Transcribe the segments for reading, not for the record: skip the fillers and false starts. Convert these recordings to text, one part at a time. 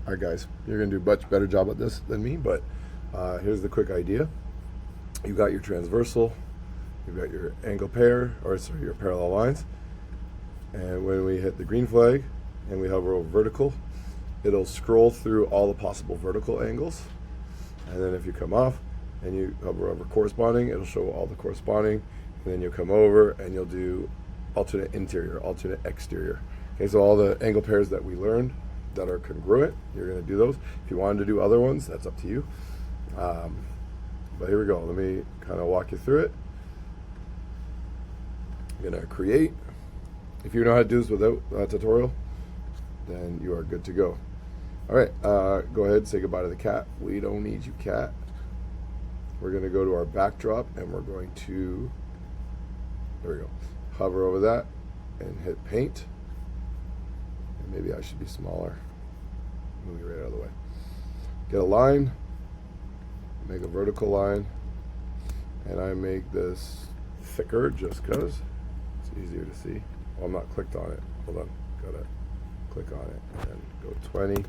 All right, guys, you're going to do a much better job at this than me, but here's the quick idea. You've got your transversal, you've got your angle pair, or sorry, your parallel lines, and when we hit the green flag and we hover over vertical, it'll scroll through all the possible vertical angles, and then if you come off and you hover over corresponding, it'll show all the corresponding, and then you'll come over and you'll do alternate interior, alternate exterior. Okay, so all the angle pairs that we learned that are congruent, you're going to do those. If you wanted to do other ones, that's up to you. But here we go. Let me kind of walk you through it. I'm going to create. If you know how to do this without a tutorial, then you are good to go. All right, go ahead and say goodbye to the cat. We don't need you, cat. We're going to go to our backdrop, and we're going to, there we go, hover over that and hit paint. And maybe I should be smaller. Move you right out of the way. Get a line, make a vertical line, and I make this thicker just because it's easier to see. Well, I'm not clicked on it. Hold on, gotta click on it and then go 20.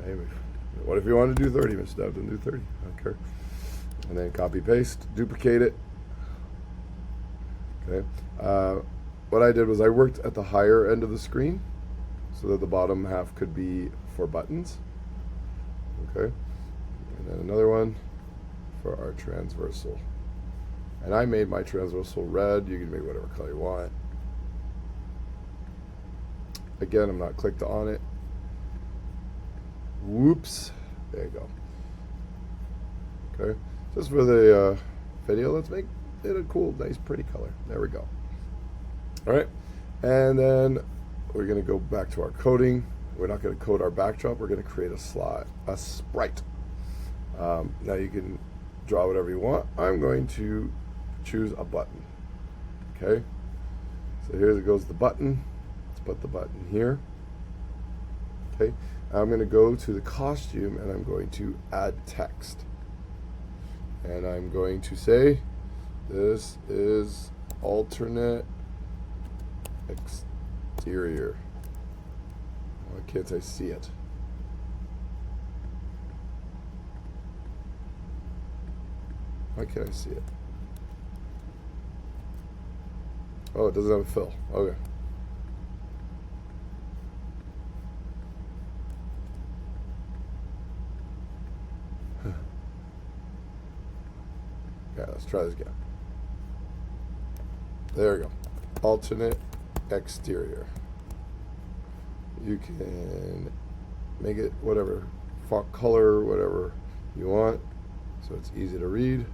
Maybe. What if you want to do 30, Mr. Stav? Then do 30. I don't care. And then copy paste, duplicate it. Okay. What I did was I worked at the higher end of the screen so that the bottom half could be for buttons. Okay. And then another one for our transversal. And I made my transversal red. You can make whatever color you want. Again, I'm not clicked on it. Whoops. There you go. Okay. Just for the video, let's make it a cool, nice, pretty color. There we go. All right. And then we're going to go back to our coding. We're not going to code our backdrop. We're going to create a sprite. Now you can draw whatever you want. I'm going to choose a button. Okay. So here goes the button. Let's put the button here. Okay. I'm going to go to the costume and I'm going to add text. And I'm going to say, this is alternate exterior. Why can't I see it? Why can't I see it? Oh, it doesn't have a fill. Okay. Yeah, let's try this again. There we go. Alternate exterior. You can make it whatever font color, whatever you want, so it's easy to read.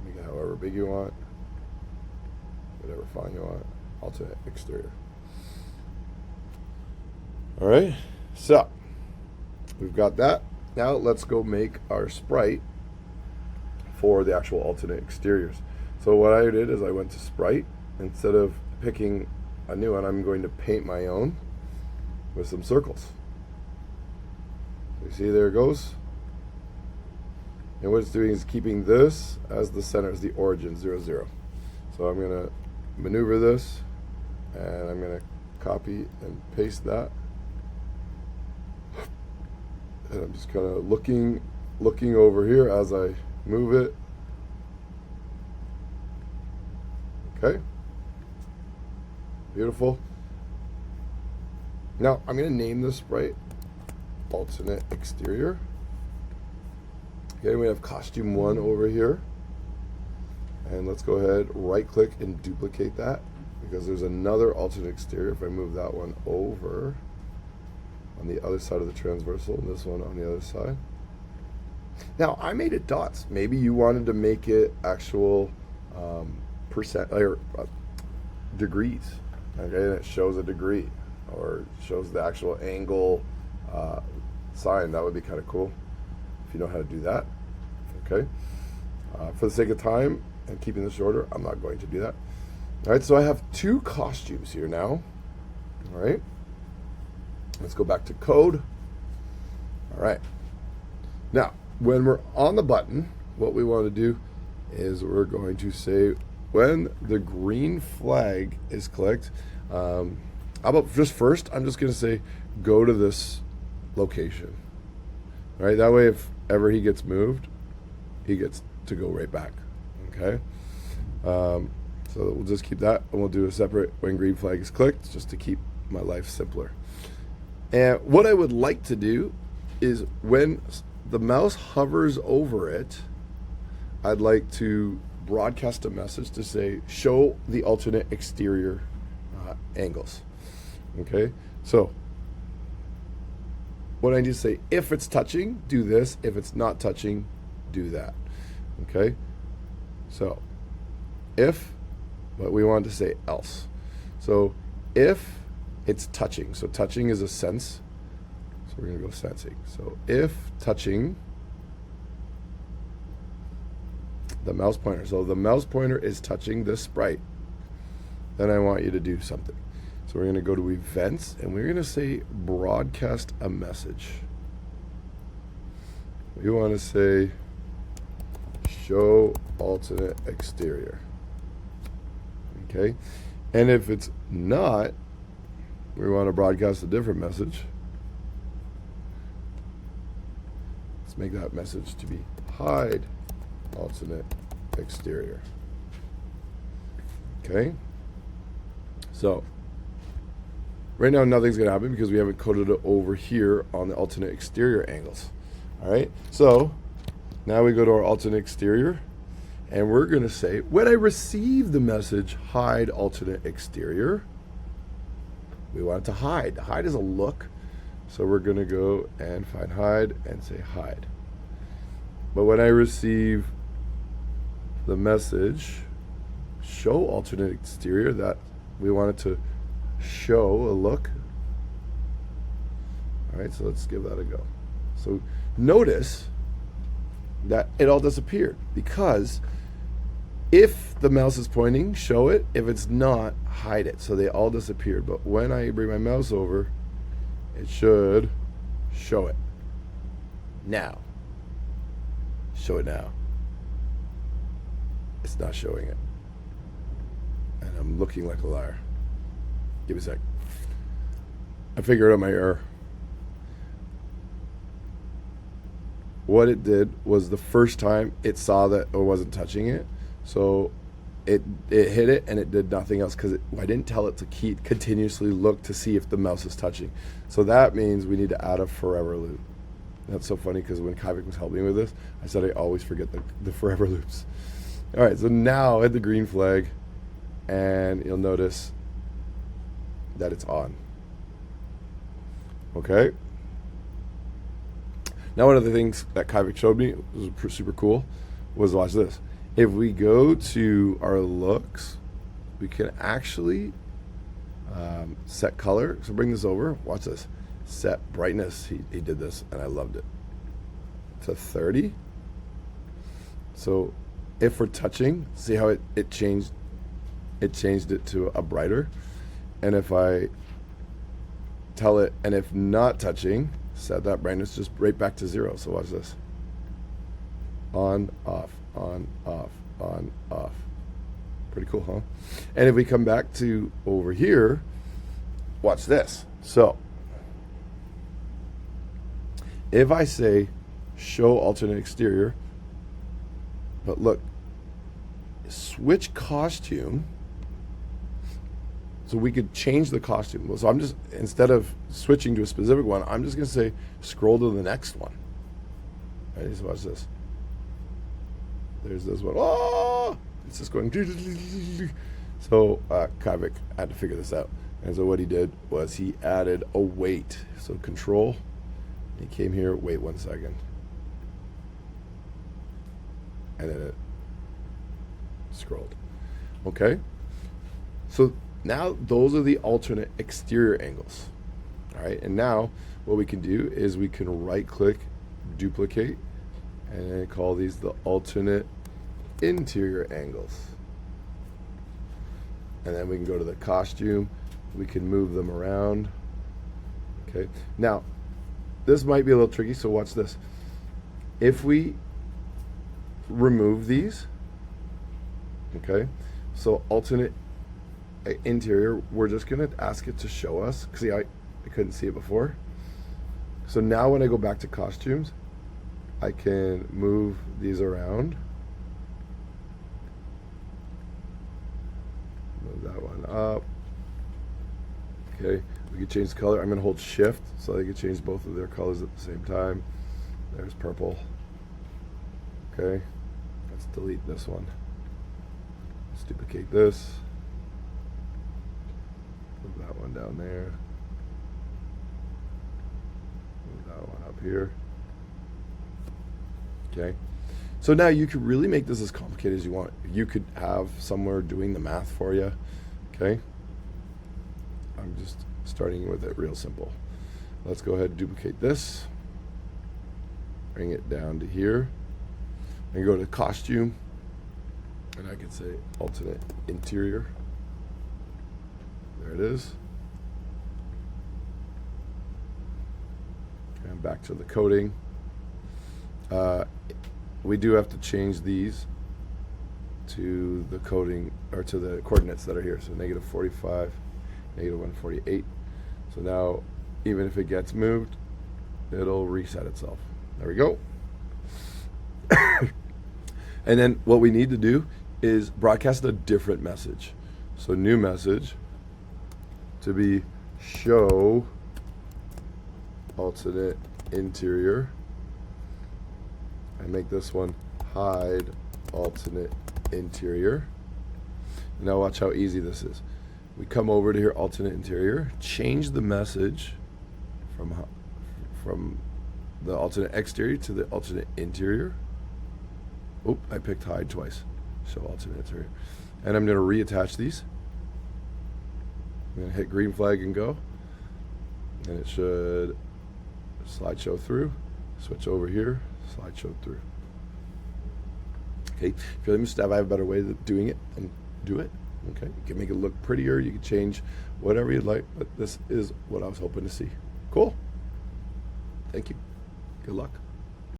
Make it however big you want, whatever font you want. Alternate exterior. All right, so we've got that. Now let's go make our sprite for the actual alternate exteriors. So what I did is I went to sprite. Instead of picking a new one, I'm going to paint my own with some circles. You see, there it goes. And what it's doing is keeping this as the center, as the origin, 0, 0. So I'm going to maneuver this, and I'm going to copy and paste that. And I'm just kind of looking over here as I move it. Okay. Beautiful. Now I'm going to name this sprite alternate exterior. Okay, we have costume 1 over here. And let's go ahead, right click and duplicate that because there's another alternate exterior. If I move that one over on the other side of the transversal, and this one on the other side. Now I made it dots. Maybe you wanted to make it actual percent or degrees. Okay, and it shows a degree or shows the actual angle sign. That would be kind of cool if you know how to do that. Okay. For the sake of time and keeping this shorter, I'm not going to do that. All right. So I have 2 costumes here now. All right. Let's go back to code. All right. Now, when we're on the button, what we want to do is we're going to say when the green flag is clicked, How about just first, I'm just going to say, go to this location. All right, that way if ever he gets moved, he gets to go right back. Okay? So we'll just keep that, and we'll do a separate when green flag is clicked, just to keep my life simpler. And what I would like to do is when the mouse hovers over it, I'd like to broadcast a message to say, show the alternate exterior angles. Okay? So what I need to say, if it's touching, do this. If it's not touching, do that. Okay? So if, but we want to say else. So if it's touching, so touching is a sense, so we're going to go sensing. So if touching the mouse pointer, so the mouse pointer is touching this sprite, then I want you to do something. So we're going to go to events, and we're going to say broadcast a message. We want to say show alternate exterior. Okay? And if it's not, we want to broadcast a different message. Let's make that message to be hide alternate exterior. Okay? So right now nothing's going to happen because we haven't coded it over here on the alternate exterior angles. All right? So now we go to our alternate exterior, and we're going to say, when I receive the message hide alternate exterior, we want it to hide. Hide is a look, so we're going to go and find hide and say hide. But when I receive the message show alternate exterior, that we want it to show a look. All right, so let's give that a go. So notice that it all disappeared, because if the mouse is pointing, show it. If it's not, hide it. So they all disappeared. But when I bring my mouse over, it should show it. Now. Show it now. It's not showing it. And I'm looking like a liar. Give me a sec. I figured out my error. What it did was the first time it saw that it wasn't touching it, so it hit it and it did nothing else because I didn't tell it to keep continuously look to see if the mouse is touching. So that means we need to add a forever loop. That's so funny because when Kavik was helping me with this, I said I always forget the forever loops. All right, so now hit the green flag, and you'll notice that it's on. Okay? Now, one of the things that Kavik showed me was super cool was, watch this. If we go to our looks, we can actually set color. So bring this over. Watch this. Set brightness. He did this, and I loved it. To 30. So if we're touching, see how it changed it to a brighter. And if I tell it, and if not touching, set that brightness just right back to 0. So watch this. On, off, on, off, on, off. Pretty cool, huh? And if we come back to over here, watch this. So if I say show alternate exterior, but look, switch costume, so we could change the costume. So I'm just, instead of switching to a specific one, I'm just going to say scroll to the next one. Ready? So watch this. There's this one. Oh! It's just going. So Kavik had to figure this out. And so what he did was he added a wait. So control. He came here, wait 1 second. And then it scrolled. Okay? So now those are the alternate exterior angles. All right, and now what we can do is we can right click, duplicate, and then call these the alternate interior angles. And then we can go to the costume, we can move them around. Okay, now this might be a little tricky, so watch this. If we remove these, okay, so alternate interior, we're just gonna ask it to show us. See, I couldn't see it before. So now when I go back to costumes, I can move these around. Move that one up. Okay, we can change the color. I'm gonna hold shift so they can change both of their colors at the same time. There's purple. Okay, let's delete this one. Let's duplicate this. Move that one down there. Move that one up here. Okay, so now you could really make this as complicated as you want. You could have somewhere doing the math for you. Okay, I'm just starting with it real simple. Let's go ahead and duplicate this. Bring it down to here. And go to costume. And I can say alternate interior. There it is. And back to the coding. We do have to change these to the coding, or to the coordinates that are here. So -45, -148. So now, even if it gets moved, it'll reset itself. There we go. And then what we need to do is broadcast a different message. So new message to be show alternate interior. I make this one hide alternate interior. Now watch how easy this is. We come over to here, alternate interior, change the message from the alternate exterior to the alternate interior. Oop, I picked hide twice. Show alternate interior. And I'm going to reattach these. I'm going to hit green flag and go. And it should slideshow through. Switch over here, slideshow through. Okay, if you're like Mr. Stav, I have a better way of doing it, and do it. Okay, you can make it look prettier, you can change whatever you'd like, but this is what I was hoping to see. Cool. Thank you. Good luck.